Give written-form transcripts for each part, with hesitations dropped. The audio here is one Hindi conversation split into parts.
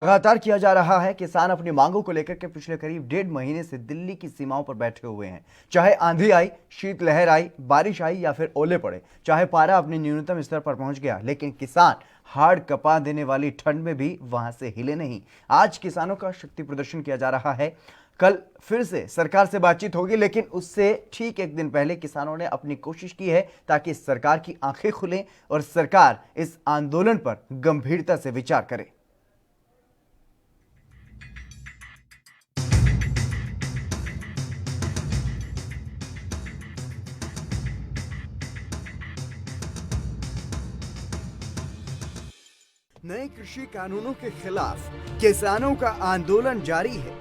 लगातार किया जा रहा है। किसान अपनी मांगों को लेकर के पिछले करीब 1.5 महीने से दिल्ली की सीमाओं पर बैठे हुए हैं। चाहे आंधी आई, शीतलहर आई, बारिश आई या फिर ओले पड़े, चाहे पारा अपने न्यूनतम स्तर पर पहुंच गया, लेकिन किसान हाड़ कपा देने वाली ठंड में भी वहां से हिले नहीं। आज किसानों का शक्ति प्रदर्शन किया जा रहा है। कल फिर से सरकार से बातचीत होगी, लेकिन उससे ठीक एक दिन पहले किसानों ने अपनी कोशिश की है ताकि सरकार की आंखें खुलें और सरकार इस आंदोलन पर गंभीरता से विचार करे। नए कृषि कानूनों के खिलाफ किसानों का आंदोलन जारी है।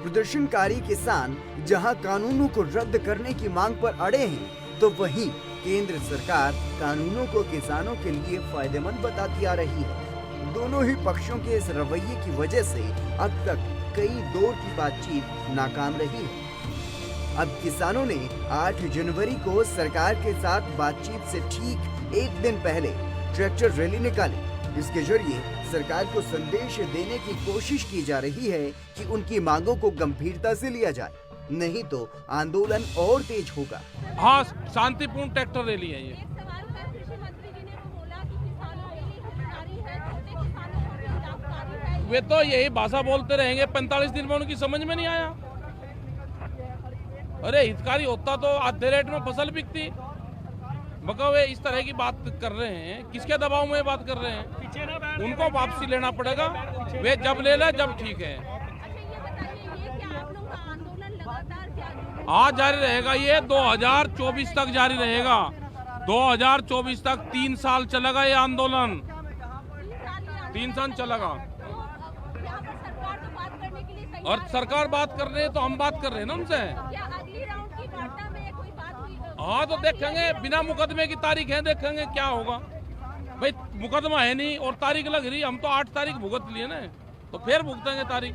प्रदर्शनकारी किसान जहां कानूनों को रद्द करने की मांग पर अड़े हैं, तो वहीं केंद्र सरकार कानूनों को किसानों के लिए फायदेमंद बताती आ रही है। दोनों ही पक्षों के इस रवैये की वजह से अब तक कई दौर की बातचीत नाकाम रही है। अब किसानों ने 8 जनवरी को सरकार के साथ बातचीत से ठीक एक दिन पहले ट्रैक्टर रैली निकाली। इसके जरिए सरकार को संदेश देने की कोशिश की जा रही है कि उनकी मांगों को गंभीरता से लिया जाए, नहीं तो आंदोलन और तेज होगा। हाँ, शांतिपूर्ण ट्रैक्टर रैली है ये। वे तो यही भाषा बोलते रहेंगे, 45 दिन में उनकी समझ में नहीं आया। अरे हितकारी होता तो आधे रेट में फसल बिकती। मगर वे इस तरह की बात कर रहे हैं, किसके दबाव में बात कर रहे हैं? उनको वापसी लेना पड़ेगा। वे जब ले ले जब ठीक है। आज जारी रहेगा, ये 2024 तक जारी रहेगा। 2024 तक 3 साल चलेगा ये आंदोलन। 3 साल चलेगा। और सरकार बात कर रही है तो हम बात कर रहे हैं ना उनसे। हाँ तो देखेंगे, बिना मुकदमे की तारीख है, देखेंगे क्या होगा। भाई मुकदमा है नहीं और तारीख लग रही, हम तो 8 तारीख भुगत लिए ना, तो फिर भुगतेंगे तारीख।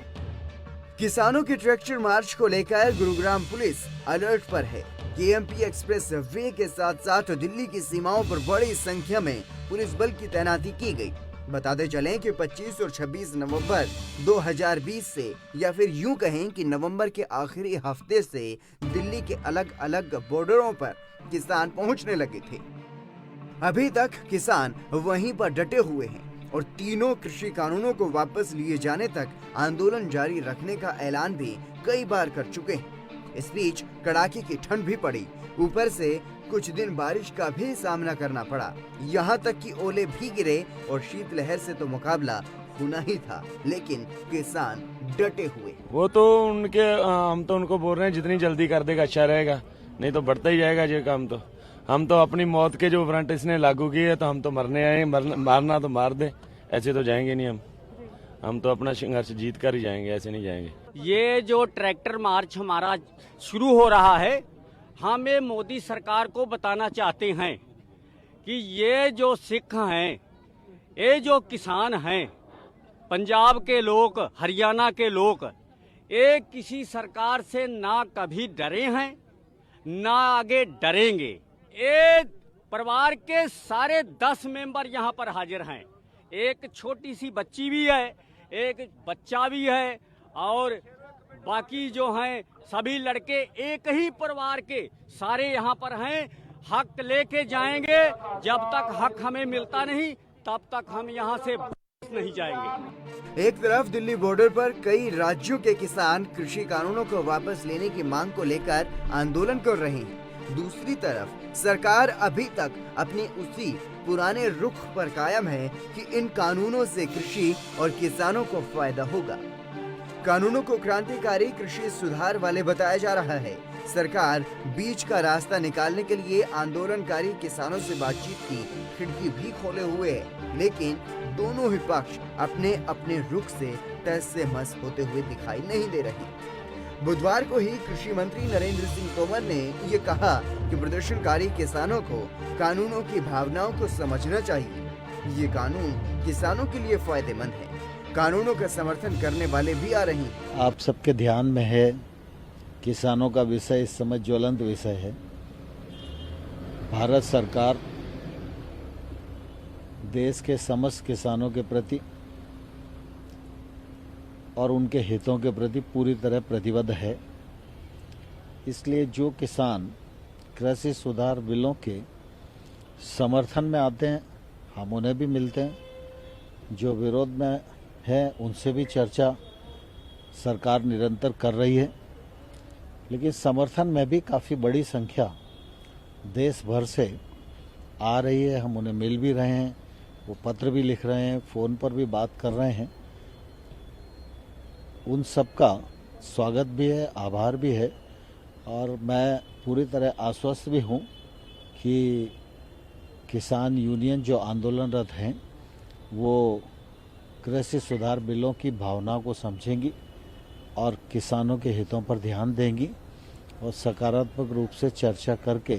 किसानों के ट्रैक्टर मार्च को लेकर गुरुग्राम पुलिस अलर्ट पर है। केएमपी एक्सप्रेस वे के साथ साथ दिल्ली की सीमाओं पर बड़ी संख्या में पुलिस बल की तैनाती की गई। बताते चलें कि 25 और 26 नवंबर 2020 से, या फिर यूं कहें कि नवंबर के आखिरी हफ्ते से दिल्ली के अलग अलग बॉर्डरों पर किसान पहुंचने लगे थे। अभी तक किसान वहीं पर डटे हुए हैं और तीनों कृषि कानूनों को वापस लिए जाने तक आंदोलन जारी रखने का ऐलान भी कई बार कर चुके हैं। इस बीच कड़ाके की ठंड भी पड़ी, ऊपर से कुछ दिन बारिश का भी सामना करना पड़ा। यहाँ तक कि ओले भी गिरे और शीतलहर से तो मुकाबला होना ही था, लेकिन किसान डटे हुए। वो तो उनके, हम तो उनको बोल रहे हैं जितनी जल्दी कर देगा अच्छा रहेगा, नहीं तो बढ़ता ही जाएगा ये काम। तो हम तो अपनी मौत के जो वारंट इसने लागू की है, तो हम तो मरने आए, मारना तो मार दे, ऐसे तो जाएंगे नहीं। हम तो अपना संघर्ष जीत कर ही जाएंगे, ऐसे नहीं जाएंगे। ये जो ट्रैक्टर मार्च हमारा शुरू हो रहा है, हम ये मोदी सरकार को बताना चाहते हैं कि ये जो सिख हैं, ये जो किसान हैं, पंजाब के लोग, हरियाणा के लोग, ये किसी सरकार से ना कभी डरे हैं ना आगे डरेंगे। ये परिवार के सारे 10 मेंबर यहाँ पर हाजिर हैं। एक छोटी सी बच्ची भी है, एक बच्चा भी है, और बाकी जो हैं सभी लड़के एक ही परिवार के सारे यहाँ पर हैं। हक लेके जाएंगे, जब तक हक हमें मिलता नहीं तब तक हम यहाँ से नहीं जाएंगे। एक तरफ दिल्ली बॉर्डर पर कई राज्यों के किसान कृषि कानूनों को वापस लेने की मांग को लेकर आंदोलन कर रहे हैं, दूसरी तरफ सरकार अभी तक अपनी उसी पुराने रुख पर कायम है कि इन कानूनों से कृषि और किसानों को फायदा होगा। कानूनों को क्रांतिकारी कृषि सुधार वाले बताया जा रहा है। सरकार बीच का रास्ता निकालने के लिए आंदोलनकारी किसानों से बातचीत की खिड़की भी खोले हुए है, लेकिन दोनों ही पक्ष अपने अपने रुख से तहस से मस होते हुए दिखाई नहीं दे रहे। बुधवार को ही कृषि मंत्री नरेंद्र सिंह तोमर ने ये कहा कि प्रदर्शनकारी किसानों को कानूनों की भावनाओं को समझना चाहिए। ये कानून किसानों के लिए फायदेमंद है। कानूनों का समर्थन करने वाले भी आ रही हैं। आप सबके ध्यान में है, किसानों का विषय इस समय ज्वलंत विषय है। भारत सरकार देश के समस्त किसानों के प्रति और उनके हितों के प्रति पूरी तरह प्रतिबद्ध है। इसलिए जो किसान कृषि सुधार बिलों के समर्थन में आते हैं हम उन्हें भी मिलते हैं, जो विरोध में है उनसे भी चर्चा सरकार निरंतर कर रही है। लेकिन समर्थन में भी काफ़ी बड़ी संख्या देश भर से आ रही है, हम उन्हें मिल भी रहे हैं, वो पत्र भी लिख रहे हैं, फ़ोन पर भी बात कर रहे हैं। उन सब का स्वागत भी है, आभार भी है और मैं पूरी तरह आश्वस्त भी हूँ कि किसान यूनियन जो आंदोलनरत हैं वो कृषि सुधार बिलों की भावना को समझेंगी और किसानों के हितों पर ध्यान देंगी और सकारात्मक रूप से चर्चा करके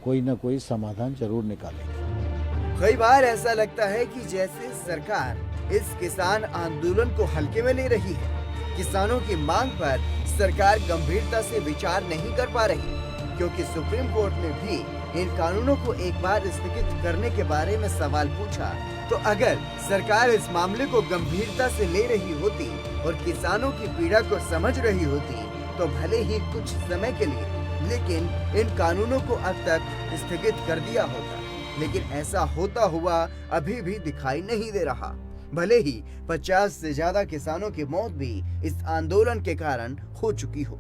कोई न कोई समाधान जरूर निकालेंगे। कई बार ऐसा लगता है कि जैसे सरकार इस किसान आंदोलन को हल्के में ले रही है। किसानों की मांग पर सरकार गंभीरता से विचार नहीं कर पा रही, क्योंकि सुप्रीम कोर्ट ने भी इन कानूनों को एक बार स्थगित करने के बारे में सवाल पूछा। तो अगर सरकार इस मामले को गंभीरता से ले रही होती और किसानों की पीड़ा को समझ रही होती तो भले ही कुछ समय के लिए, लेकिन इन कानूनों को अब तक स्थगित कर दिया होता। लेकिन ऐसा होता हुआ अभी भी दिखाई नहीं दे रहा, भले ही 50 से ज्यादा किसानों की मौत भी इस आंदोलन के कारण हो चुकी हो।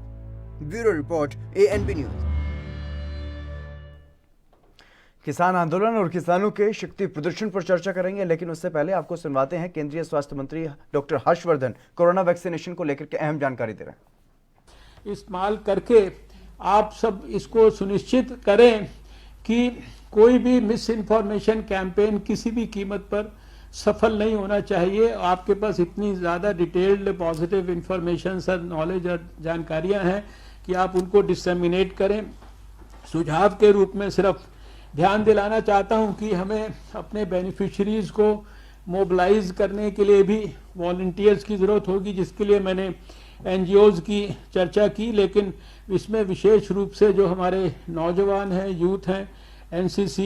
Bureau report, ANP news. किसान आंदोलन और किसानों के शक्ति प्रदर्शन पर चर्चा करेंगे, लेकिन उससे पहले आपको सुनवाते हैं केंद्रीय स्वास्थ्य मंत्री डॉक्टर हर्षवर्धन कोरोना वैक्सीनेशन को लेकर के अहम जानकारी दे रहे हैं। इस्तेमाल करके आप सब इसको सुनिश्चित करें कि कोई भी मिस इन्फॉर्मेशन कैंपेन किसी भी कीमत पर सफल नहीं होना चाहिए। आपके पास इतनी ज़्यादा डिटेल्ड पॉजिटिव इंफॉर्मेशन और नॉलेज और जानकारियां हैं कि आप उनको डिसमिनेट करें। सुझाव के रूप में सिर्फ ध्यान दिलाना चाहता हूं कि हमें अपने बेनिफिशरीज को मोबिलाइज करने के लिए भी वॉलंटियर्स की ज़रूरत होगी, जिसके लिए मैंने NGOs की चर्चा की, लेकिन इसमें विशेष रूप से जो हमारे नौजवान हैं, यूथ हैं, NCC,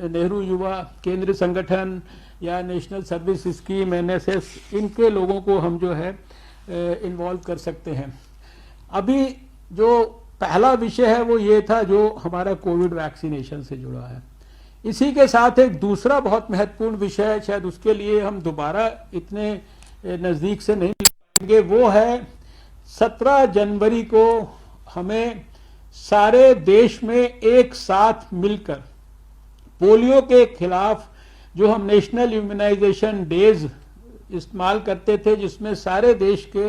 नेहरू युवा केंद्र संगठन या नेशनल सर्विस स्कीम, NSS, इनके लोगों को हम जो है इन्वॉल्व कर सकते हैं। अभी जो पहला विषय है वो ये था जो हमारा कोविड वैक्सीनेशन से जुड़ा है। इसी के साथ एक दूसरा बहुत महत्वपूर्ण विषय है, शायद उसके लिए हम दोबारा इतने नज़दीक से नहीं मिलेंगे, वो है 17 जनवरी को हमें सारे देश में एक साथ मिलकर पोलियो के खिलाफ जो हम नेशनल इम्यूनाइजेशन डेज इस्तेमाल करते थे, जिसमें सारे देश के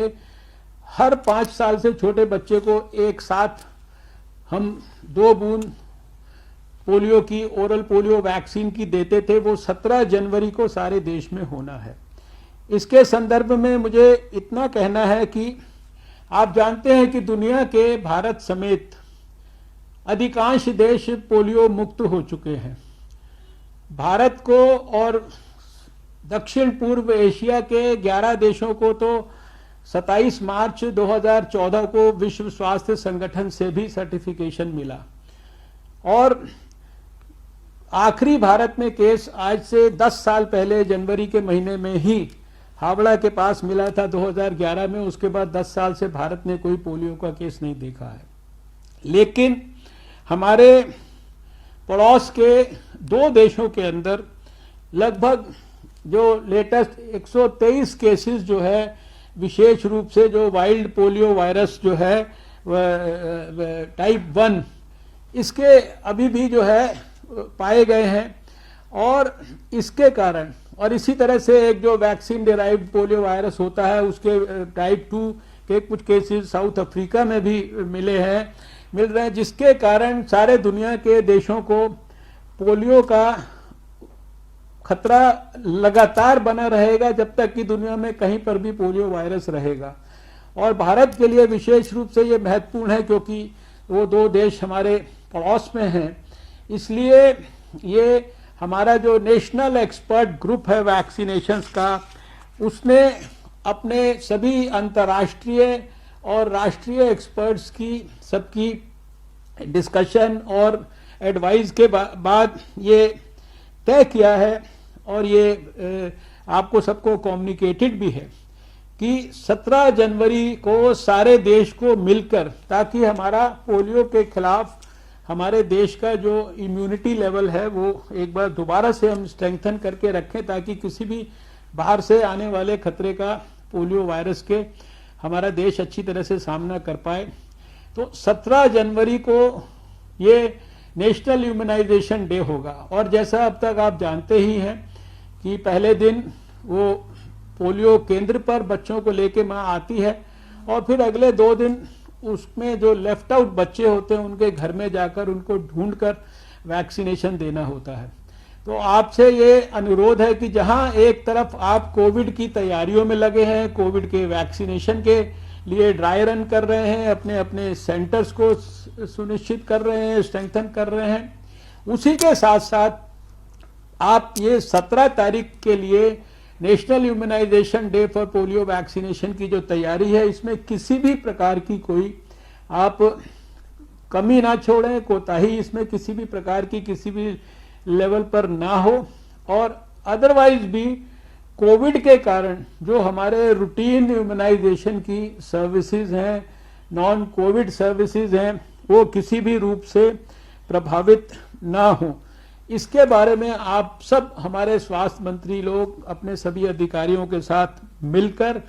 हर 5 साल से छोटे बच्चे को एक साथ हम 2 बूंद पोलियो की, ओरल पोलियो वैक्सीन की देते थे, वो 17 जनवरी को सारे देश में होना है। इसके संदर्भ में मुझे इतना कहना है कि आप जानते हैं कि दुनिया के भारत समेत अधिकांश देश पोलियो मुक्त हो चुके हैं। भारत को और दक्षिण पूर्व एशिया के 11 देशों को तो 27 मार्च 2014 को विश्व स्वास्थ्य संगठन से भी सर्टिफिकेशन मिला और आखिरी भारत में केस आज से 10 साल पहले जनवरी के महीने में ही हावड़ा के पास मिला था 2011 में। उसके बाद 10 साल से भारत ने कोई पोलियो का केस नहीं देखा है। लेकिन हमारे पड़ोस के 2 देशों के अंदर लगभग जो लेटेस्ट 123 केसेस जो है, विशेष रूप से जो वाइल्ड पोलियो वायरस जो है टाइप 1, इसके अभी भी जो है पाए गए हैं। और इसके कारण और इसी तरह से एक जो वैक्सीन डेराइव्ड पोलियो वायरस होता है, उसके टाइप 2 के कुछ केसेस साउथ अफ्रीका में भी मिल रहे हैं, जिसके कारण सारे दुनिया के देशों को पोलियो का खतरा लगातार बना रहेगा जब तक कि दुनिया में कहीं पर भी पोलियो वायरस रहेगा। और भारत के लिए विशेष रूप से ये महत्वपूर्ण है क्योंकि वो 2 देश हमारे पड़ोस में हैं। इसलिए ये हमारा जो नेशनल एक्सपर्ट ग्रुप है वैक्सीनेशंस का, उसने अपने सभी अंतर्राष्ट्रीय और राष्ट्रीय एक्सपर्ट्स की सबकी डिस्कशन और एडवाइस के बाद ये तय किया है और ये आपको सबको कम्युनिकेटेड भी है कि 17 जनवरी को सारे देश को मिलकर, ताकि हमारा पोलियो के खिलाफ हमारे देश का जो इम्यूनिटी लेवल है वो एक बार दोबारा से हम स्ट्रेंथन करके रखें, ताकि किसी भी बाहर से आने वाले खतरे का, पोलियो वायरस के, हमारा देश अच्छी तरह से सामना कर पाए। तो 17 जनवरी को ये नेशनल इम्यूनाइजेशन डे होगा। और जैसा अब तक आप जानते ही हैं कि पहले दिन वो पोलियो केंद्र पर बच्चों को लेके माँ आती है और फिर अगले 2 दिन उसमें जो लेफ्ट आउट बच्चे होते हैं उनके घर में जाकर उनको ढूंढकर वैक्सीनेशन देना होता है। तो आपसे ये अनुरोध है कि जहां एक तरफ आप कोविड की तैयारियों में लगे हैं, कोविड के वैक्सीनेशन के लिए ड्राई रन कर रहे हैं, अपने अपने सेंटर्स को सुनिश्चित कर रहे हैं, स्ट्रेंथन कर रहे हैं, उसी के साथ साथ आप ये 17 तारीख के लिए national immunisation day for polio vaccination की जो तैयारी है, इसमें किसी भी प्रकार की कोई आप कमी ना छोड़ें, कोताही इसमें किसी भी प्रकार की किसी भी लेवल पर ना हो। और अदरवाइज भी कोविड के कारण जो हमारे रूटीन इम्यूनाइजेशन की सर्विसेज हैं, नॉन कोविड सर्विसेज हैं, वो किसी भी रूप से प्रभावित ना हो, इसके बारे में आप सब हमारे स्वास्थ्य मंत्री लोग अपने सभी अधिकारियों के साथ मिलकर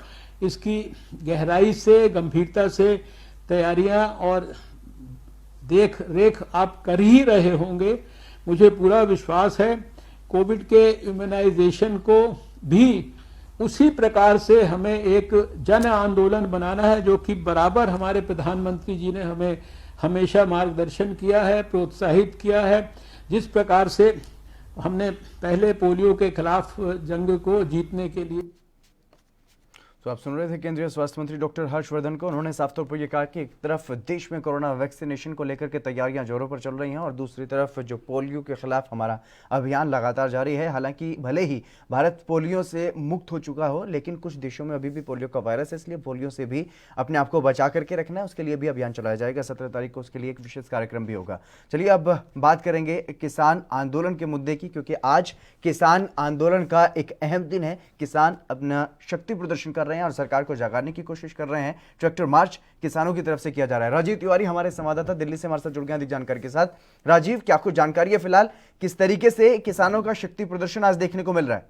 इसकी गहराई से, गंभीरता से तैयारियां और देख रेख आप कर ही रहे होंगे। मुझे पूरा विश्वास है कोविड के इम्यूनाइजेशन को भी उसी प्रकार से हमें एक जन आंदोलन बनाना है, जो कि बराबर हमारे प्रधानमंत्री जी ने हमें हमेशा मार्गदर्शन किया है, प्रोत्साहित किया है। जिस प्रकार से हमने पहले पोलियो के खिलाफ जंग को जीतने के लिए। तो आप सुन रहे थे केंद्रीय स्वास्थ्य मंत्री डॉक्टर हर्षवर्धन को। उन्होंने साफ तौर पर यह कहा कि एक तरफ देश में कोरोना वैक्सीनेशन को लेकर के तैयारियां जोरों पर चल रही हैं और दूसरी तरफ जो पोलियो के खिलाफ हमारा अभियान लगातार जारी है। हालांकि भले ही भारत पोलियो से मुक्त हो चुका हो, लेकिन कुछ देशों में अभी भी पोलियो का वायरस है, इसलिए पोलियो से भी अपने आप को बचा करके रखना है। उसके लिए भी अभियान चलाया जाएगा। 17 तारीख को उसके लिए एक विशेष कार्यक्रम भी होगा। चलिए अब बात करेंगे किसान आंदोलन के मुद्दे की, क्योंकि आज किसान आंदोलन का एक अहम दिन है। किसान अपना शक्ति प्रदर्शन कर रहे हैं और सरकार को जगाने की कोशिश कर रहे हैं। ट्रैक्टर मार्च किसानों की तरफ से किया जा रहा है। राजीव तिवारी हमारे संवाददाता दिल्ली से हमारे साथ जुड़ गए अधिक जानकारी के साथ। राजीव, क्या कुछ जानकारी है फिलहाल, किस तरीके से किसानों का शक्ति प्रदर्शन आज देखने को मिल रहा है?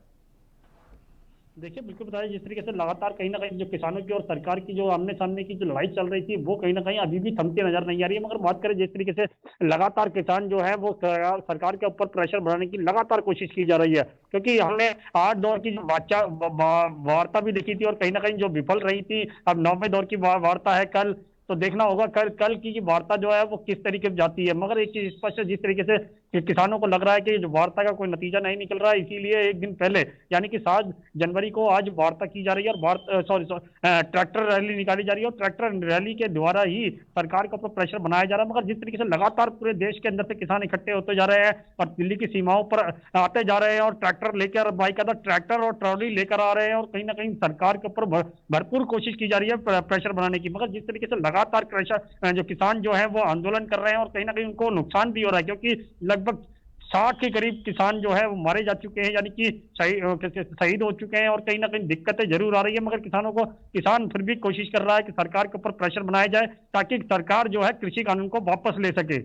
देखिए, बिल्कुल बताया, जिस तरीके से लगातार कहीं ना कहीं जो किसानों की और सरकार की जो आमने सामने की जो लड़ाई चल रही थी, वो कहीं ना कहीं अभी भी थमती नजर नहीं आ रही है। मगर बात करें जिस तरीके से लगातार किसान जो है वो सरकार के ऊपर प्रेशर बढ़ाने की लगातार कोशिश की जा रही है, क्योंकि हमने 8 दौर की जो वार्ता भी देखी थी और कहीं ना कहीं जो विफल रही थी। अब 9वें दौर की वार्ता है कल, तो देखना होगा कल की वार्ता जो है वो किस तरीके से जाती है। मगर एक चीज स्पष्ट है, जिस तरीके से किसानों को लग रहा है कि जो वार्ता का कोई नतीजा नहीं निकल रहा है, इसीलिए एक दिन पहले यानी कि 7 जनवरी को आज वार्ता की जा रही है और ट्रैक्टर रैली निकाली जा रही है और ट्रैक्टर रैली के द्वारा ही सरकार के ऊपर प्रेशर बनाया जा रहा है। मगर जिस तरीके से लगातार पूरे देश के अंदर से किसान इकट्ठे होते जा रहे हैं और दिल्ली की सीमाओं पर आते जा रहे हैं और ट्रैक्टर लेकर, बाकायदा ट्रैक्टर और ट्रॉली लेकर आ रहे हैं और कहीं ना कहीं सरकार के ऊपर भरपूर कोशिश की जा रही है प्रेशर बनाने की। मगर जिस तरीके से लगातार प्रेशर जो किसान जो है वो आंदोलन कर रहे हैं और कहीं ना कहीं उनको नुकसान भी हो रहा है, क्योंकि लगभग 60 के करीब किसान जो है वो मारे जा चुके हैं, यानी कि शहीद हो चुके हैं और कहीं ना कहीं दिक्कतें जरूर आ रही है। मगर किसान फिर भी कोशिश कर रहा है कि सरकार के ऊपर प्रेशर बनाया जाए ताकि सरकार जो है कृषि कानून को वापस ले सके।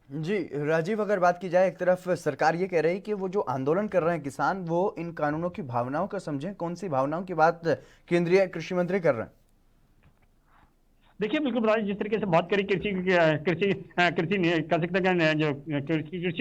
जी राजीव, अगर बात की जाए, एक तरफ सरकार ये कह रही है कि वो जो आंदोलन कर रहे हैं किसान, वो इन कानूनों की भावनाओं का समझें। कौन सी भावनाओं की बात केंद्रीय कृषि मंत्री कर रहे हैं? देखिए, बिल्कुल बताइए, जिस तरीके से बात करी कृषि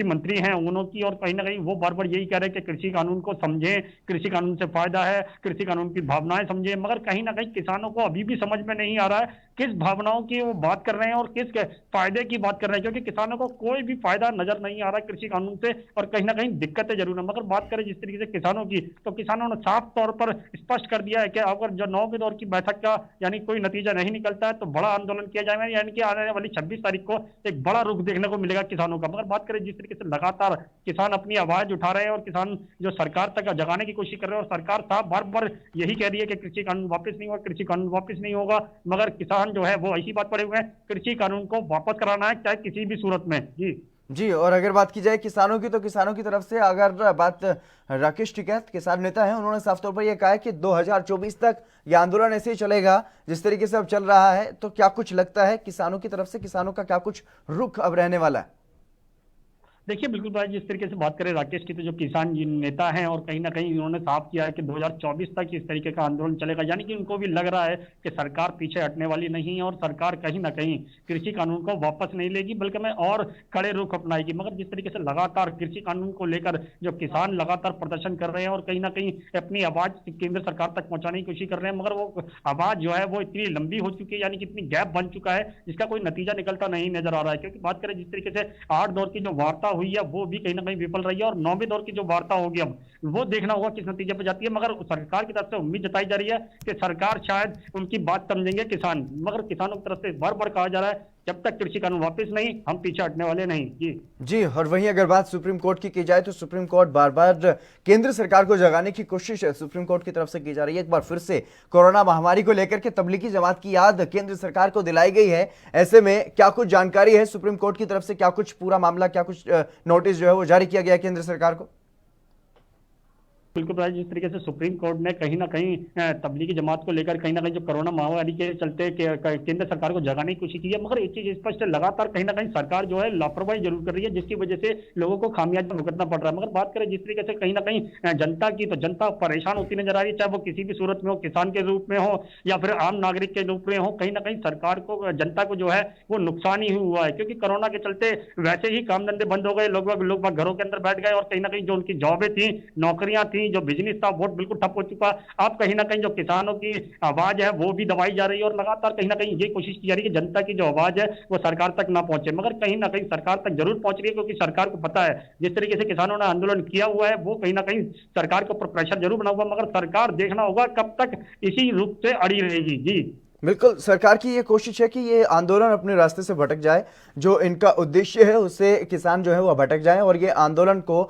मंत्री हैं उन्होंने की, और कहीं ना कहीं वो बार बार यही कह रहे हैं कि कृषि कानून को समझें, कृषि कानून से फायदा है, कृषि कानून की भावनाएं समझें। मगर कहीं ना कहीं किसानों को अभी भी समझ में नहीं आ रहा है किस भावनाओं की वो बात कर रहे हैं और किस फायदे की बात कर रहे हैं, क्योंकि किसानों को कोई भी फायदा नजर नहीं आ रहा है कृषि कानून से और कहीं ना कहीं दिक्कतें जरूर है। मगर बात करें जिस तरीके से किसानों की, तो किसानों ने साफ तौर पर स्पष्ट कर दिया है कि अगर जो 9वें दौर की बैठक का यानी कोई नतीजा नहीं निकलता है तो बड़ा आंदोलन किया जाएगा, यानी कि आने वाली 26 तारीख को एक बड़ा रुख देखने को मिलेगा किसानों का। मगर बात करें जिस तरीके से लगातार किसान अपनी आवाज उठा रहे हैं और किसान जो सरकार तक जगाने की कोशिश कर रहे हैं और सरकार साहब बार बार यही कह रही है कि कृषि कानून वापस नहीं होगा, कृषि कानून वापस नहीं होगा। मगर किसान जो है वो ऐसी बात पड़े हुए हैं, कृषि कानून को वापस कराना है चाहे किसी भी सूरत में। जी जी, और अगर बात की जाए किसानों की, तो किसानों की तरफ से अगर बात, राकेश टिकैत किसान नेता हैं, उन्होंने साफ तौर पर यह कहा है कि 2024 तक यह आंदोलन ऐसे ही चलेगा जिस तरीके से अब चल रहा है। तो क्या कुछ लगता है किसानों की तरफ से, किसानों का क्या कुछ रुख अब रहने वाला है? देखिए बिल्कुल भाई, जिस तरीके से बात करें राकेश की, तो जो किसान नेता हैं और कहीं ना कहीं उन्होंने साफ किया है कि 2024 तक इस तरीके का आंदोलन चलेगा, यानी कि उनको भी लग रहा है कि सरकार पीछे हटने वाली नहीं है और सरकार कहीं ना कहीं कृषि कानून को वापस नहीं लेगी, बल्कि मैं और कड़े रुख अपनाएगी। मगर जिस तरीके से लगातार कृषि कानून को लेकर जो किसान लगातार प्रदर्शन कर रहे हैं और कहीं ना कहीं अपनी आवाज केंद्र सरकार तक पहुंचाने की कोशिश कर रहे हैं, मगर वो आवाज जो है वो इतनी लंबी हो चुकी है, यानी कि इतनी गैप बन चुका है जिसका कोई नतीजा निकलता नहीं नजर आ रहा है। क्योंकि बात करें जिस तरीके से 8 दौर की जो वार्ता हुई है वो भी कहीं ना कहीं विफल रही है, और 9वें दौर की जो वार्ता होगी अब वो देखना होगा किस नतीजे पर जाती है। मगर सरकार की तरफ से उम्मीद जताई जा रही है कि सरकार शायद उनकी बात समझेंगे किसान, मगर किसानों की तरफ से बार बार कहा जा रहा है जब तक कृषि कानून वापस नहीं, हम पीछे हटने वाले नहीं। जी, और वहीं अगर बात सुप्रीम कोर्ट की जाए, तो सुप्रीम कोर्ट बार बार केंद्र सरकार को जगाने की कोशिश सुप्रीम कोर्ट की तरफ से की जा रही है। एक बार फिर से कोरोना महामारी को लेकर के तबलीगी जमात की याद केंद्र सरकार को दिलाई गई है। ऐसे में क्या कुछ जानकारी है सुप्रीम कोर्ट की तरफ से, क्या कुछ पूरा मामला, क्या कुछ नोटिस जो है वो जारी किया गया है केंद्र सरकार को? बिल्कुल भाई, जिस तरीके से सुप्रीम कोर्ट ने कहीं ना कहीं तबलीगी जमात को लेकर कहीं ना कहीं जो कोरोना महामारी के चलते केंद्र सरकार को जगाने की कोशिश की है, मगर एक चीज स्पष्ट है, लगातार कहीं ना कहीं सरकार जो है लापरवाही जरूर कर रही है, जिसकी वजह से लोगों को खामियाजा भुगतना पड़ रहा है। मगर बात करें जिस तरीके से कहीं ना कहीं जनता की, तो जनता परेशान होती नजर आ रही है, चाहे वो किसी भी सूरत में हो, किसान के रूप में हो या फिर आम नागरिक के रूप में हो। कहीं ना कहीं सरकार को, जनता को जो है वो नुकसान ही हुआ है, क्योंकि कोरोना के चलते वैसे ही काम धंधे बंद हो गए, लोग घरों के अंदर बैठ गए, और कहीं ना कहीं जो उनकी जॉबें थी, नौकरियां थी, जो बिजनेस था वो बिल्कुल ठप हो चुका। अब कहीं ना कहीं जो किसानों की आवाज है वो भी दबाई जा रही है, और लगातार कहीं ना कहीं ये कोशिश की जा रही है कि जनता की जो आवाज है वो सरकार तक ना पहुंचे, मगर कहीं ना कहीं सरकार तक जरूर पहुंच रही है, क्योंकि सरकार को पता है जिस तरीके से किसानों ने आंदोलन किया हुआ है वो कहीं ना कहीं सरकार के ऊपर प्रेशर जरूर बना हुआ, मगर सरकार देखना होगा कब तक इसी रूप से अड़ी रहेगी। जी बिल्कुल, सरकार की ये कोशिश है कि ये आंदोलन अपने रास्ते से भटक जाए, जो इनका उद्देश्य है उससे किसान जो है वो भटक जाए और ये आंदोलन को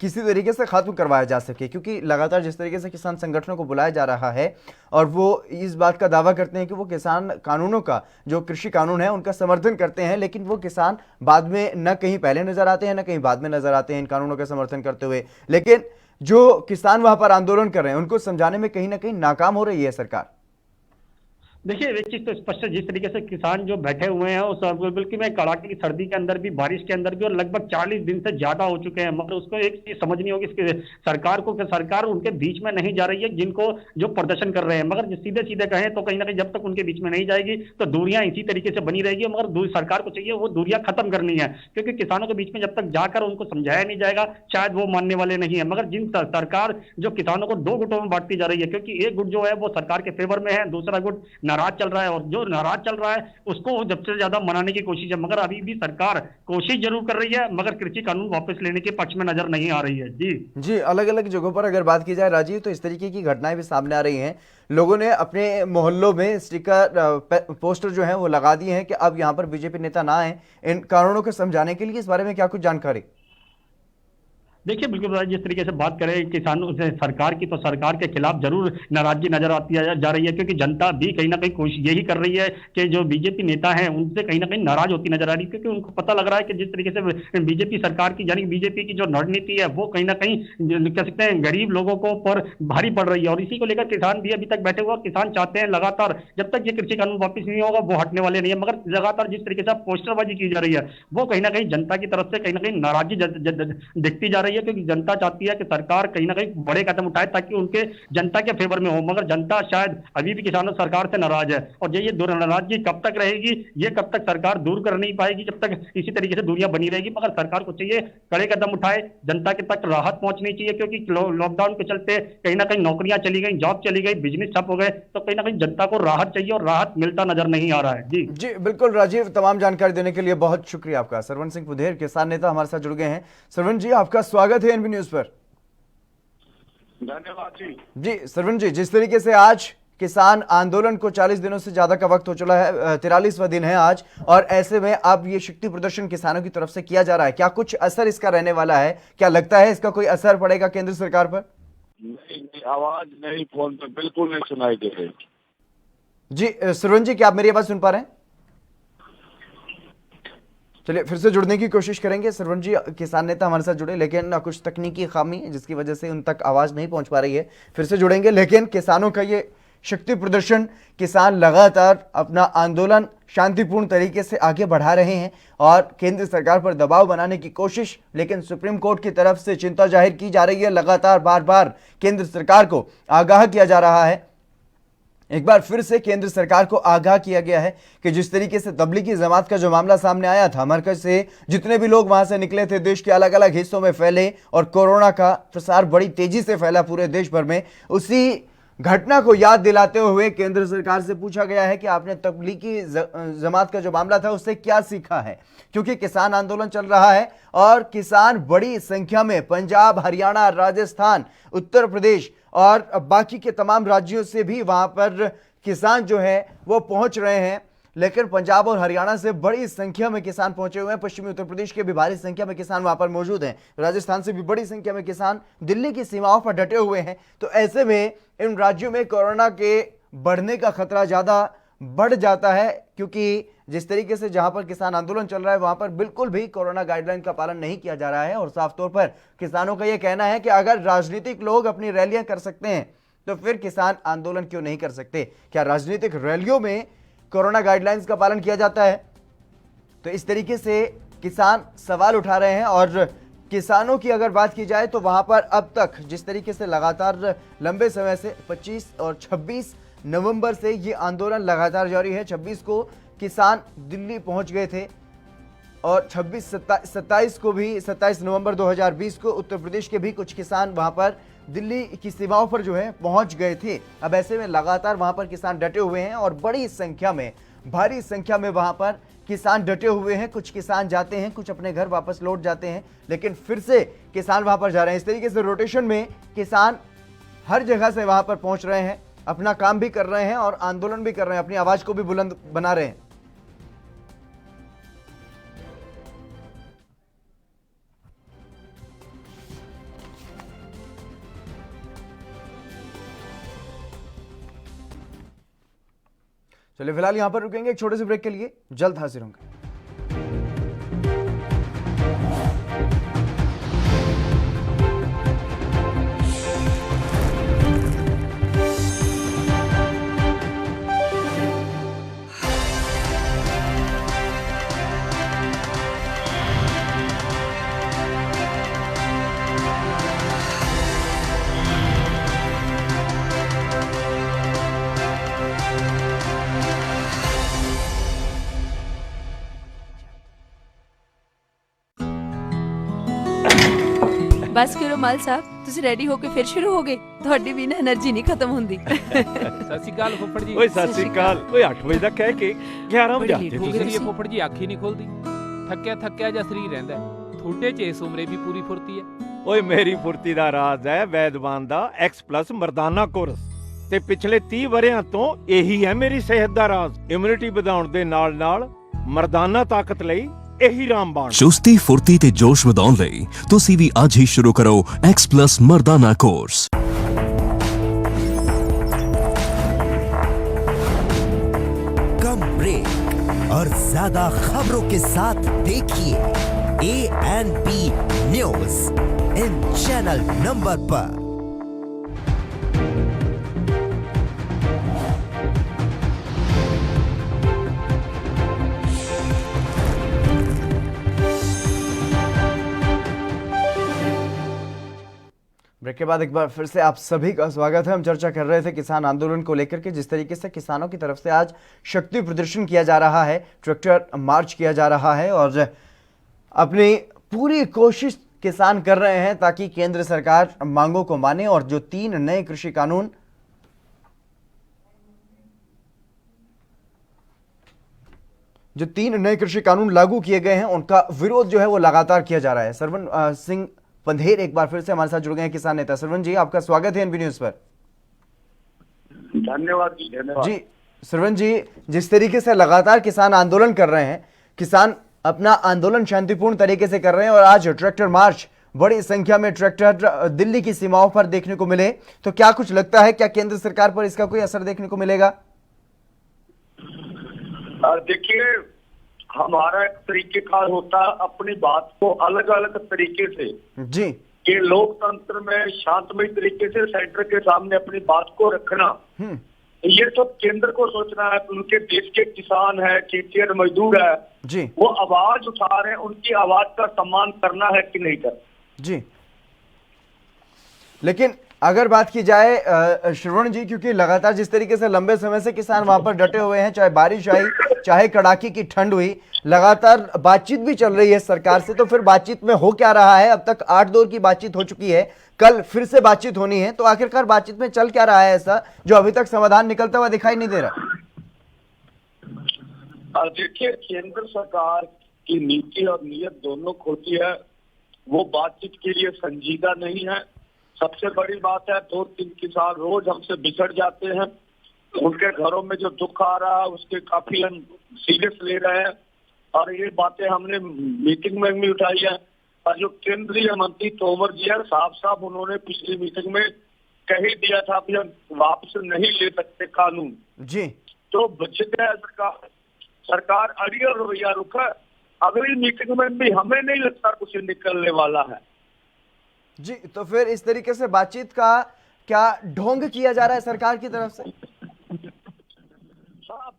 किसी तरीके से खत्म करवाया जा सके। क्योंकि लगातार जिस तरीके से किसान संगठनों को बुलाया जा रहा है और वो इस बात का दावा करते हैं कि वो किसान कानूनों का, जो कृषि कानून है उनका समर्थन करते हैं, लेकिन वो किसान बाद में न कहीं पहले नजर आते हैं न कहीं बाद में नजर आते हैं इन कानूनों का समर्थन करते हुए। लेकिन जो किसान वहां पर आंदोलन कर रहे हैं उनको समझाने में कहीं ना कहीं नाकाम हो रही है सरकार। देखिए एक चीज तो स्पष्ट है, जिस तरीके से किसान जो बैठे हुए हैं उस बल्कि में कड़ाके की सर्दी के अंदर भी, बारिश के अंदर भी, और लगभग 40 दिन से ज्यादा हो चुके हैं, मगर उसको एक चीज समझ नहीं होगी सरकार को कि सरकार उनके बीच में नहीं जा रही है जिनको जो प्रदर्शन कर रहे हैं। मगर सीधे सीधे कहें तो कहीं ना कहीं जब तक उनके बीच में नहीं जाएगी तो दूरियां इसी तरीके से बनी रहेगी, मगर सरकार को चाहिए वो दूरियां खत्म करनी है, क्योंकि किसानों के बीच में जब तक जाकर उनको समझाया नहीं जाएगा शायद वो मानने वाले नहीं है। मगर जिन सरकार जो किसानों को दो गुटों में बांटती जा रही है, क्योंकि एक गुट जो है वो सरकार के फेवर में है, दूसरा गुट नाराज चल रहा है, और जो नाराज चल रहा है उसको जब से ज्यादा मनाने की कोशिश है। मगर अभी भी सरकार कोशिश जरूर कर रही है, मगर कृषि कानून वापस लेने के पक्ष में नजर नहीं आ रही है। जी, अलग अलग जगहों पर अगर बात की जाए राजीव, तो इस तरीके की घटनाएं भी सामने आ रही हैं। लोगों ने अपने मोहल्लों में स्टिकर, पोस्टर जो है वो लगा दिए हैं कि अब यहाँ पर बीजेपी नेता ना आए इन कानूनों को समझाने के लिए। इस बारे में क्या कुछ जानकारी? देखिए बिल्कुल, जिस तरीके से बात करें किसानों से सरकार की, तो सरकार के खिलाफ जरूर नाराजगी नजर आती जा रही है, क्योंकि जनता भी कहीं ना कहीं कोशिश यही कर रही है कि जो बीजेपी नेता हैं उनसे कहीं ना कहीं नाराज होती नजर आ रही है, क्योंकि उनको पता लग रहा है कि जिस तरीके से बीजेपी सरकार की, यानी बीजेपी की जो रणनीति है वो कहीं ना कहीं कह सकते हैं गरीब लोगों को पर भारी पड़ रही है, और इसी को लेकर किसान भी अभी तक बैठे हुए। किसान चाहते हैं लगातार जब तक ये कृषि कानून वापस नहीं होगा वो हटने वाले नहीं है, मगर लगातार जिस तरीके से पोस्टरबाजी की जा रही है वो कहीं ना कहीं जनता की तरफ से कहीं ना कहीं नाराजगी दिखती जा रही है, क्योंकि जनता चाहती है कि सरकार कहीं ना कहीं बड़े कदम उठाए ताकि उनके जनता के फेवर में हो, मगर जनता शायद अभी भी किसानों सरकार से नाराज है, और ये नाराजगी कब तक रहेगी, ये कब तक सरकार दूर कर नहीं पाएगी, जब तक इसी तरीके से दूरियां बनी रहेगी। मगर सरकार को चाहिए कड़े कदम उठाए, जनता के तक राहत पहुंचनी चाहिए, क्योंकि लॉकडाउन के चलते कहीं ना कहीं नौकरियां चली गई, जॉब चली गई, बिजनेस ठप हो गए, तो कहीं ना कहीं जनता को राहत चाहिए, और राहत मिलता नजर नहीं आ रहा है। जी बिल्कुल राजीव, तमाम जानकारी देने के लिए बहुत शुक्रिया आपका। सरवण सिंह पुधेर, किसान नेता, हमारे साथ जुड़ गए हैं। सरवण जी, आपका स्वागत है एनबी न्यूज पर। धन्यवाद जी सरवण जी, जिस तरीके से आज किसान आंदोलन को 40 दिनों से ज्यादा का वक्त हो चुका है, 43वां दिन है आज, और ऐसे में अब ये शक्ति प्रदर्शन किसानों की तरफ से किया जा रहा है, क्या कुछ असर इसका रहने वाला है? क्या लगता है इसका कोई असर पड़ेगा केंद्र सरकार पर? नहीं, आवाज नहीं, फोन पे बिल्कुल नहीं सुनाई दे रही। जी सरवण जी, क्या आप मेरी आवाज सुन पा रहे हैं? चलिए फिर से जुड़ने की कोशिश करेंगे। सरवण जी किसान नेता हमारे साथ जुड़े, लेकिन कुछ तकनीकी खामी है जिसकी वजह से उन तक आवाज नहीं पहुंच पा रही है। फिर से जुड़ेंगे, लेकिन किसानों का ये शक्ति प्रदर्शन, किसान लगातार अपना आंदोलन शांतिपूर्ण तरीके से आगे बढ़ा रहे हैं और केंद्र सरकार पर दबाव बनाने की कोशिश, लेकिन सुप्रीम कोर्ट की तरफ से चिंता जाहिर की जा रही है। लगातार बार बार केंद्र सरकार को आगाह किया जा रहा है। एक बार फिर से केंद्र सरकार को आगाह किया गया है कि जिस तरीके से तबलीगी जमात का जो मामला सामने आया था, मरकज से जितने भी लोग वहां से निकले थे, देश के अलग अलग हिस्सों में फैले और कोरोना का प्रसार बड़ी तेजी से फैला पूरे देश भर में, उसी घटना को याद दिलाते हुए केंद्र सरकार से पूछा गया है कि आपने तबलीगी जमात का जो मामला था उससे क्या सीखा है, क्योंकि किसान आंदोलन चल रहा है और किसान बड़ी संख्या में पंजाब, हरियाणा, राजस्थान, उत्तर प्रदेश और बाकी के तमाम राज्यों से भी वहां पर किसान जो है वो पहुंच रहे हैं। लेकिन पंजाब और हरियाणा से बड़ी संख्या में किसान पहुंचे हुए हैं, पश्चिमी उत्तर प्रदेश के भी भारी संख्या में किसान वहां पर मौजूद हैं, राजस्थान से भी बड़ी संख्या में किसान दिल्ली की सीमाओं पर डटे हुए हैं। तो ऐसे में इन राज्यों में कोरोना के बढ़ने का खतरा ज्यादा बढ़ जाता है, क्योंकि जिस तरीके से जहां पर किसान आंदोलन चल रहा है वहां पर बिल्कुल भी कोरोना गाइडलाइन का पालन नहीं किया जा रहा है। और साफ तौर पर किसानों का यह कहना है कि अगर राजनीतिक लोग अपनी रैलियां कर सकते हैं तो फिर किसान आंदोलन क्यों नहीं कर सकते? क्या राजनीतिक रैलियों में कोरोना गाइडलाइंस का पालन किया जाता है? तो इस तरीके से किसान सवाल उठा रहे हैं। और किसानों की अगर बात की जाए तो वहां पर अब तक जिस तरीके से लगातार लंबे समय से 25 और 26 नवंबर से ये आंदोलन लगातार जारी है। 26 को किसान दिल्ली पहुंच गए थे और 27 नवंबर 2020 को उत्तर प्रदेश के भी कुछ किसान वहां पर दिल्ली की सीमाओं पर जो है पहुंच गए थे। अब ऐसे में लगातार वहां पर किसान डटे हुए हैं और बड़ी संख्या में, भारी संख्या में वहां पर किसान डटे हुए हैं। कुछ किसान जाते हैं, कुछ अपने घर वापस लौट जाते हैं, लेकिन फिर से किसान वहां पर जा रहे हैं। इस तरीके से रोटेशन में किसान हर जगह से वहां पर पहुंच रहे हैं, अपना काम भी कर रहे हैं और आंदोलन भी कर रहे हैं, अपनी आवाज को भी बुलंद बना रहे हैं। चलिए फिलहाल यहां पर रुकेंगे एक छोटे से ब्रेक के लिए, जल्द हाजिर होंगे। बस करो माल साहब, ਤੁਸੀਂ रेडी होके फिर शुरू हो गए। ਤੁਹਾਡੀ ਵੀ ਨਾ એનર્ਜੀ ਨਹੀਂ ਖਤਮ ਹੁੰਦੀ। ਸਤਿ ਸ਼੍ਰੀ ਅਕਾਲ ਫੁੱਫੜ ਜੀ। ਓਏ ਸਤਿ ਸ੍ਰੀ ਅਕਾਲ। ਓਏ 8 ਵਜੇ ਦਾ ਕਹਿ ਕੇ 11 ਵਜੇ ਆਤੇ ਤੁਸੀਂ ਇਹ ਫੁੱਫੜ ਜੀ ਅੱਖ ਹੀ ਨਹੀਂ ਖੁੱਲਦੀ, ਥੱਕਿਆ ਥੱਕਿਆ ਜਿਹਾ ਸਰੀਰ ਰਹਿੰਦਾ। ਤੁਹਾਡੇ ਚ ਇਸ ਉਮਰੇ ਵੀ ਪੂਰੀ ਫੁਰਤੀ ਹੈ। ਓਏ ਮੇਰੀ ਫੁਰਤੀ ਦਾ ਰਾਜ਼ ਹੈ ਵੈਦਵਾਨ ਦਾ X+ ਮਰਦਾਨਾ ਕੋਰਸ, ਤੇ ਪਿਛਲੇ 30 ਵਰਿਆਂ ਤੋਂ ਇਹੀ ਹੈ ਮੇਰੀ ਸਿਹਤ ਦਾ ਰਾਜ਼। ਇਮਿਊਨਿਟੀ ਵਧਾਉਣ ਦੇ ਨਾਲ ਨਾਲ ਮਰਦਾਨਾ ਤਾਕਤ ਲਈ ਇਹੀ ਰਾਮਬਾਣ। ਚੁਸਤੀ ਫੁਰਤੀ ਤੇ ਜੋਸ਼ ਵਧਾਉਣ ਲਈ ਤੁਸੀਂ ਵੀ ਅੱਜ ਹੀ ਸ਼ੁਰੂ ਕਰੋ X+ ਮਰਦਾਨਾ ਕੋਰਸ। कम ब्रेक और ज्यादा खबरों के साथ देखिए ANP news in channel number पर। ब्रेक के बाद एक बार फिर से आप सभी का स्वागत है। हम चर्चा कर रहे थे किसान आंदोलन को लेकर के, जिस तरीके से किसानों की तरफ से आज शक्ति प्रदर्शन किया जा रहा है, ट्रैक्टर मार्च किया जा रहा है और अपनी पूरी कोशिश किसान कर रहे हैं ताकि केंद्र सरकार मांगों को माने और जो 3 नए कृषि कानून लागू किए गए हैं उनका विरोध जो है वो लगातार किया जा रहा है। सरवण सिंह पंधेर एक बार फिर से हमारे साथ जुड़ गए हैं, किसान नेता। सरवण जी, आपका स्वागत है एनबी न्यूज पर। धन्यवाद जी। धन्यवाद जी सरवण जी, जिस तरीके से लगातार किसान आंदोलन कर रहे हैं, किसान अपना आंदोलन शांतिपूर्ण तरीके से कर रहे हैं और आज ट्रैक्टर मार्च, बड़ी संख्या में ट्रैक्टर दिल्ली की सीमाओं पर देखने को मिले, तो क्या कुछ लगता है, क्या केंद्र सरकार पर इसका कोई असर देखने को मिलेगा? देखिए, हमारा एक तरीकेकार होता है अपनी बात को अलग अलग तरीके से जी कि लोकतंत्र में शांतमय तरीके से सेंटर के सामने अपनी बात को रखना, ये तो केंद्र को सोचना है। उनके देश के किसान है, खेतिहर मजदूर है जी, वो आवाज उठा रहे हैं, उनकी आवाज का सम्मान करना है कि नहीं करना जी। लेकिन अगर बात की जाए श्रवण जी, क्योंकि लगातार जिस तरीके से लंबे समय से किसान वहां पर डटे हुए हैं, चाहे बारिश आई चाहे कड़ाके की ठंड हुई, लगातार बातचीत भी चल रही है सरकार से, तो फिर बातचीत में हो क्या रहा है? अब तक 8 दौर की बातचीत हो चुकी है, कल फिर से बातचीत होनी है, तो आखिरकार बातचीत में चल क्या रहा है ऐसा जो अभी तक समाधान निकलता हुआ दिखाई नहीं दे रहा? देखिए, केंद्र सरकार की नीति और नीयत दोनों खोती है, वो बातचीत के लिए संजीदा नहीं है। सबसे बड़ी बात है 2-3 किसान रोज हमसे बिछड़ जाते हैं, उनके घरों में जो दुख आ रहा है उसके काफी हम सीरियस ले रहे हैं, और ये बातें हमने मीटिंग में भी उठाई है। और जो केंद्रीय मंत्री तोमर जी है, साफ साफ उन्होंने पिछली मीटिंग में कह ही दिया था कि हम वापस नहीं ले सकते कानून जी। तो बचत है सरकार अड़ियल रवैया रुका। अगली मीटिंग में भी हमें नहीं लगता कुछ निकलने वाला है जी। तो फिर इस तरीके से बातचीत का क्या ढोंग किया जा रहा है सरकार की तरफ से? हाँ,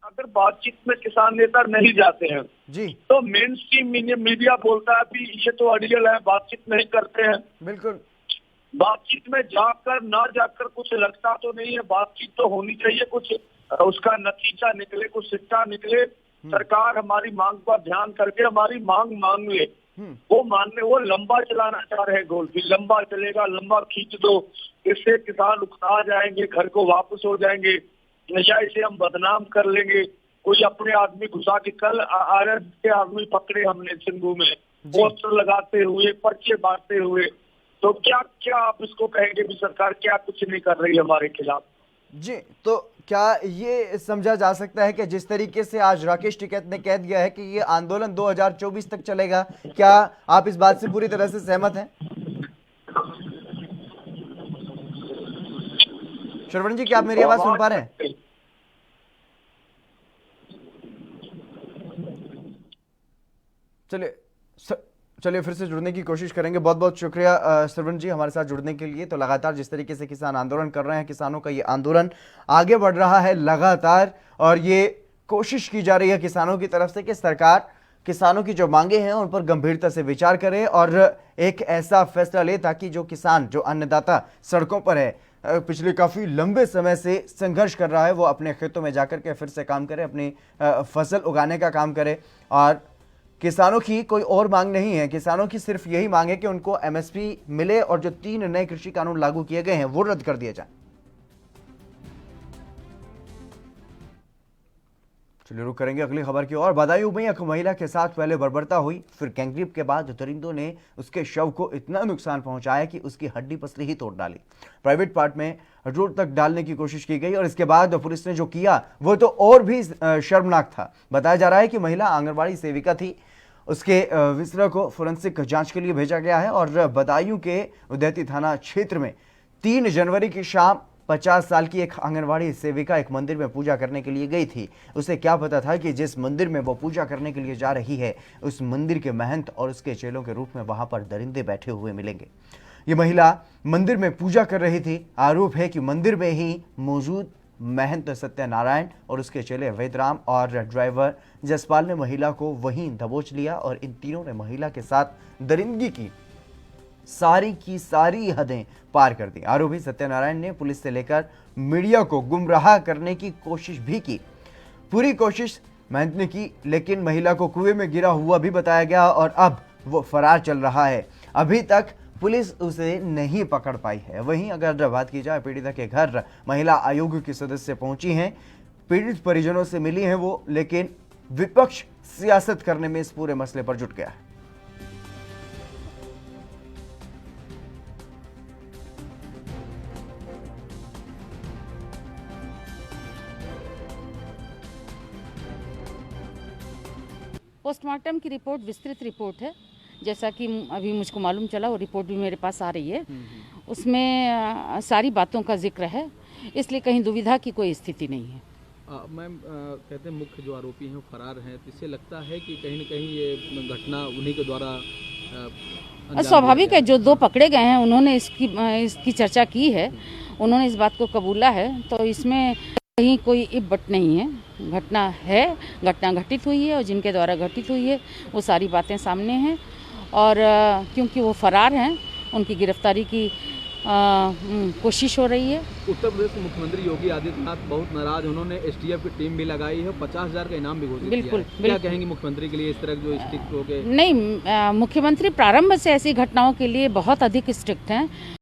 अगर बातचीत में किसान नेता नहीं जाते हैं जी, तो मेन स्ट्रीम मीडिया बोलता है कि ये तो अड़ियल है, बातचीत नहीं करते हैं। बिल्कुल। बातचीत में जाकर ना जाकर कुछ लगता तो नहीं है, बातचीत तो होनी चाहिए, कुछ उसका नतीजा निकले, कुछ शिक्षा निकले। सरकार हमारी मांग पर ध्यान करके हमारी मांग मांग ले, वो लंबा चलाना चाह रहे हैं गोल, फिर लंबा चलेगा, लंबा खींच दो, इससे किसान उकता जाएंगे, घर को वापस हो जाएंगे, नशा इसे हम बदनाम कर लेंगे। कोई अपने आदमी घुसा के, कल आरएस के आदमी पकड़े हमने सिंधु में, पोस्टर लगाते हुए, पर्चे बांटते हुए, तो क्या क्या आप इसको कहेंगे भी सरकार क्या कुछ नहीं कर रही हमारे खिलाफ? जी, तो क्या ये समझा जा सकता है कि जिस तरीके से आज राकेश टिकैत ने कह दिया है कि ये आंदोलन 2024 तक चलेगा, क्या आप इस बात से पूरी तरह से सहमत हैं? श्रवण जी, क्या आप मेरी आवाज सुन पा रहे हैं? चलिए फिर से जुड़ने की कोशिश करेंगे। बहुत बहुत शुक्रिया श्रवण जी हमारे साथ जुड़ने के लिए। तो लगातार जिस तरीके से किसान आंदोलन कर रहे हैं, किसानों का ये आंदोलन आगे बढ़ रहा है लगातार, और ये कोशिश की जा रही है किसानों की तरफ से कि सरकार किसानों की जो मांगे हैं उन पर गंभीरता से विचार करे और एक ऐसा फैसला ले ताकि जो किसान, जो अन्नदाता सड़कों पर है, पिछले काफ़ी लंबे समय से संघर्ष कर रहा है, वो अपने खेतों में जाकर के फिर से काम करे, अपनी फसल उगाने का काम करे। और किसानों की कोई और मांग नहीं है, किसानों की सिर्फ यही मांग है कि उनको एमएसपी मिले और जो 3 नए कृषि कानून लागू किए गए हैं वो रद्द कर दिए जाएं। चलिए रुक करेंगे अगली खबर की ओर। बदायूं में एक महिला के साथ पहले बर्बरता हुई, फिर गैंगरेप के बाद दरिंदों ने उसके शव को इतना नुकसान पहुंचाया कि उसकी हड्डी पसली ही तोड़ डाली। प्राइवेट पार्ट में रोड तक डालने की कोशिश की गई और इसके बाद पुलिस ने जो किया वो तो और भी शर्मनाक था। बताया जा रहा है कि महिला आंगनबाड़ी सेविका थी, उसके विसरा को फोरेंसिक जांच के लिए भेजा गया है। और बदायूं के उदैती थाना क्षेत्र में 3 जनवरी की शाम 50 साल की एक आंगनवाड़ी सेविका एक मंदिर में पूजा करने के लिए गई थी। उसे क्या पता था कि जिस मंदिर में वो पूजा करने के लिए जा रही है उस मंदिर के महंत और उसके चेलों के रूप में वहां पर दरिंदे बैठे हुए मिलेंगे। ये महिला मंदिर में पूजा कर रही थी। आरोप है कि मंदिर में ही मौजूद महंत सत्यनारायण और उसके चेले वेदराम और ड्राइवर जसपाल ने महिला को वहीं दबोच लिया और इन तीनों ने महिला के साथ दरिंदगी की सारी हदें पार कर दी। आरोपी सत्यनारायण ने पुलिस से लेकर मीडिया को गुमराह करने की कोशिश भी की। पूरी कोशिश महंत ने की, लेकिन महिला को कुएं में गिरा हुआ भी बताया गया और अब वो फरार चल रहा है। अभी तक पुलिस उसे नहीं पकड़ पाई है। वहीं अगर बात की जाए पीड़िता के घर, महिला आयोग के सदस्य पहुंची हैं, पीड़ित परिजनों से मिली हैं वो, लेकिन विपक्ष सियासत करने में इस पूरे मसले पर जुट गया है। पोस्टमार्टम की रिपोर्ट विस्तृत रिपोर्ट है, जैसा कि अभी मुझको मालूम चला, वो रिपोर्ट भी मेरे पास आ रही है। उसमें सारी बातों का जिक्र है, इसलिए कहीं दुविधा की कोई स्थिति नहीं है। मैम कहते हैं मुख्य जो आरोपी हैं वो फरार हैं, तो इससे लगता है कि कहीं न कहीं ये घटना उन्हीं के द्वारा स्वाभाविक है। जो 2 पकड़े गए हैं उन्होंने इसकी चर्चा की है, उन्होंने इस बात को कबूला है, तो इसमें कहीं कोई इब्बट नहीं है। घटना घटित हुई है और जिनके द्वारा घटित हुई है वो सारी बातें सामने हैं, और क्योंकि वो फरार हैं उनकी गिरफ्तारी की कोशिश हो रही है। उत्तर प्रदेश के मुख्यमंत्री योगी आदित्यनाथ बहुत नाराज, उन्होंने एसटीएफ की टीम भी लगाई है, 50,000 का इनाम भी घोषित किया है। क्या कहेंगे मुख्यमंत्री के लिए इस तरह जो स्ट्रिक्ट हो गए? नहीं, मुख्यमंत्री प्रारंभ से ऐसी घटनाओं के लिए बहुत अधिक स्ट्रिक्ट हैं।